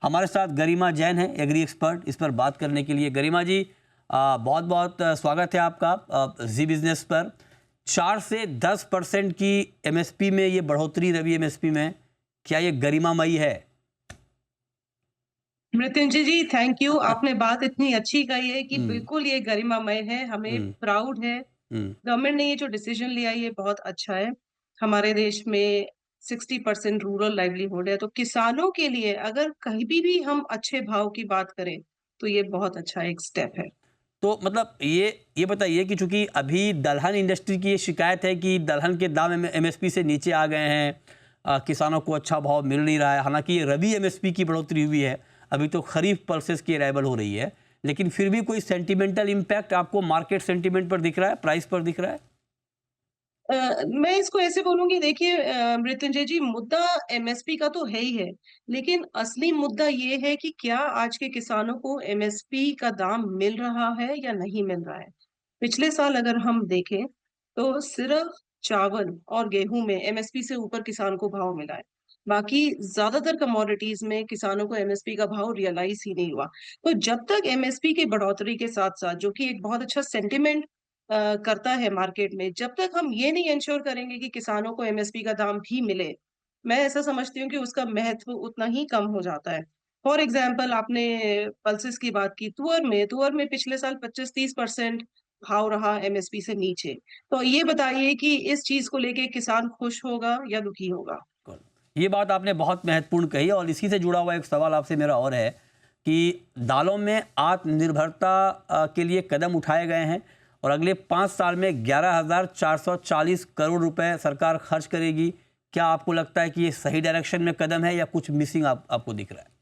हमारे साथ गरिमा जैन है, एग्री एक्सपर्ट, इस पर बात करने के लिए। गरिमा जी, बहुत बहुत स्वागत है आपका जी बिजनेस पर। 4 से 10% की एमएसपी में ये बढ़ोतरी रवि एमएसपी में, क्या ये गरिमामयी है? मृत्युंजय जी, थैंक यू। आपने बात इतनी अच्छी कही है कि हम्म। बिल्कुल ये गरिमामय है, हमें हम्म। प्राउड है। हम्म। गवर्नमेंट ने ये जो डिसीजन लिया ये बहुत अच्छा है। हमारे देश में 60% रूरल लाइवलीहुड है, तो किसानों के लिए अगर कहीं भी हम अच्छे भाव की बात करें, तो ये बहुत अच्छा एक स्टेप है। तो मतलब ये बताइए कि चूंकि अभी दलहन इंडस्ट्री की ये शिकायत है कि दलहन के दाम एमएसपी से नीचे आ गए हैं, किसानों को अच्छा भाव मिल नहीं रहा है। हालांकि ये रबी एमएसपी की बढ़ोतरी हुई है, अभी तो खरीफ पल्सेस की अराइवल हो रही है, लेकिन फिर भी कोई सेंटिमेंटल इम्पैक्ट आपको मार्केट सेंटिमेंट पर दिख रहा है, प्राइस पर दिख रहा है? मैं इसको ऐसे बोलूँगी, देखिए मृत्युंजय जी, मुद्दा एमएसपी का तो है ही है, लेकिन असली मुद्दा ये है कि क्या आज के किसानों को एमएसपी का दाम मिल रहा है या नहीं मिल रहा है। पिछले साल अगर हम देखें, तो सिर्फ चावल और गेहूँ में एमएसपी से ऊपर किसान को भाव मिला है। बाकी ज़्यादातर कमोडिटीज़ में किसानों को एमएसपी का भाव रियलाइज़ ही नहीं हुआ। तो जब तक एमएसपी की बढ़ोतरी के साथ-साथ, जो कि एक बहुत अच्छा सेंटिमेंट करता है मार्केट में, जब तक हम ये नहीं एंश्योर करेंगे कि किसानों को एमएसपी का दाम भी मिले, मैं ऐसा समझती हूँ कि उसका महत्व उतना ही कम हो जाता है। फॉर एग्ज़ाम्पल, आपने पल्सेस की बात की, तुअर में पिछले साल 25-30% भाव रहा एमएसपी से नीचे। तो ये बताइए कि इस चीज़ को लेके किसान खुश होगा या दुखी होगा? बिल्कुल। ये बात आपने बहुत महत्वपूर्ण कही और इसी से जुड़ा हुआ एक सवाल आपसे मेरा और है कि दालों में आत्मनिर्भरता के लिए कदम उठाए गए हैं और अगले 5 साल में 11,440 करोड़ रुपए सरकार खर्च करेगी। क्या आपको लगता है कि ये सही डायरेक्शन में कदम है या कुछ मिसिंग आपको दिख रहा है?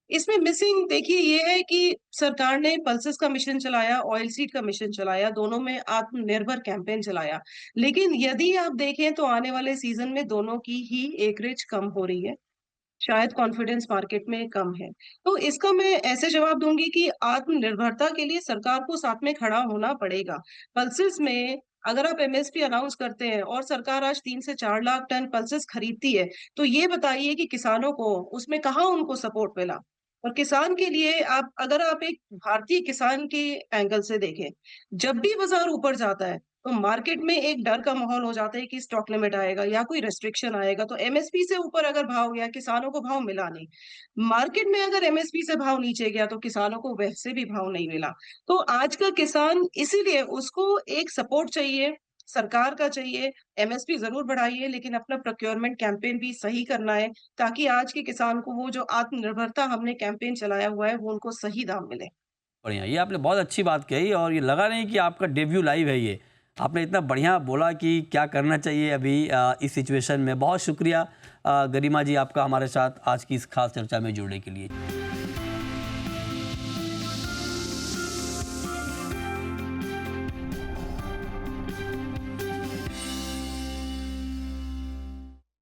इसमें मिसिंग देखिए ये है कि सरकार ने पल्सेस का मिशन चलाया, ऑयल सीड का मिशन चलाया, दोनों में आत्मनिर्भर कैंपेन चलाया। लेकिन यदि आप देखें तो आने वाले सीज़न में दोनों की ही एकरेज कम हो रही है। शायद कॉन्फिडेंस मार्केट में कम है। तो इसका मैं ऐसे जवाब दूँगी कि आत्मनिर्भरता के लिए सरकार को साथ में खड़ा होना पड़ेगा। पल्सेस में अगर आप एमएसपी अनाउंस करते हैं और सरकार आज 3 से 4 लाख टन पल्सेस खरीदती है, तो ये बताइए कि किसानों को उसमें कहाँ उनको सपोर्ट मिला? और किसान के लिए अगर आप एक भारतीय किसान के एंगल से देखें, जब भी बाज़ार ऊपर जाता है, तो मार्केट में एक डर का माहौल हो जाता है कि स्टॉक लिमिट आएगा या कोई रेस्ट्रिक्शन आएगा, तो एमएसपी से ऊपर अगर भाव गया, किसानों को भाव मिला नहीं। मार्केट में अगर एमएसपी से भाव नीचे गया, तो किसानों को वैसे भी भाव नहीं मिला। तो आज का किसान इसीलिए उसको एक सपोर्ट चाहिए, सरकार का चाहिए। एमएसपी ज़रूर बढ़ाइए, लेकिन अपना प्रोक्योरमेंट कैंपेन भी सही करना है, ताकि आज के किसान को वो जो आत्मनिर्भरता हमने कैंपेन चलाया हुआ है, वो उनको सही दाम मिले। बढ़िया, ये आपने बहुत अच्छी बात कही और ये लगा नहीं कि आपका डेब्यू लाइव है ये। आपने इतना बढ़िया बोला कि क्या करना चाहिए अभी इस सिचुएशन में। बहुत शुक्रिया गरिमा जी आपका हमारे साथ आज की इस खास चर्चा में जुड़ने के लिए।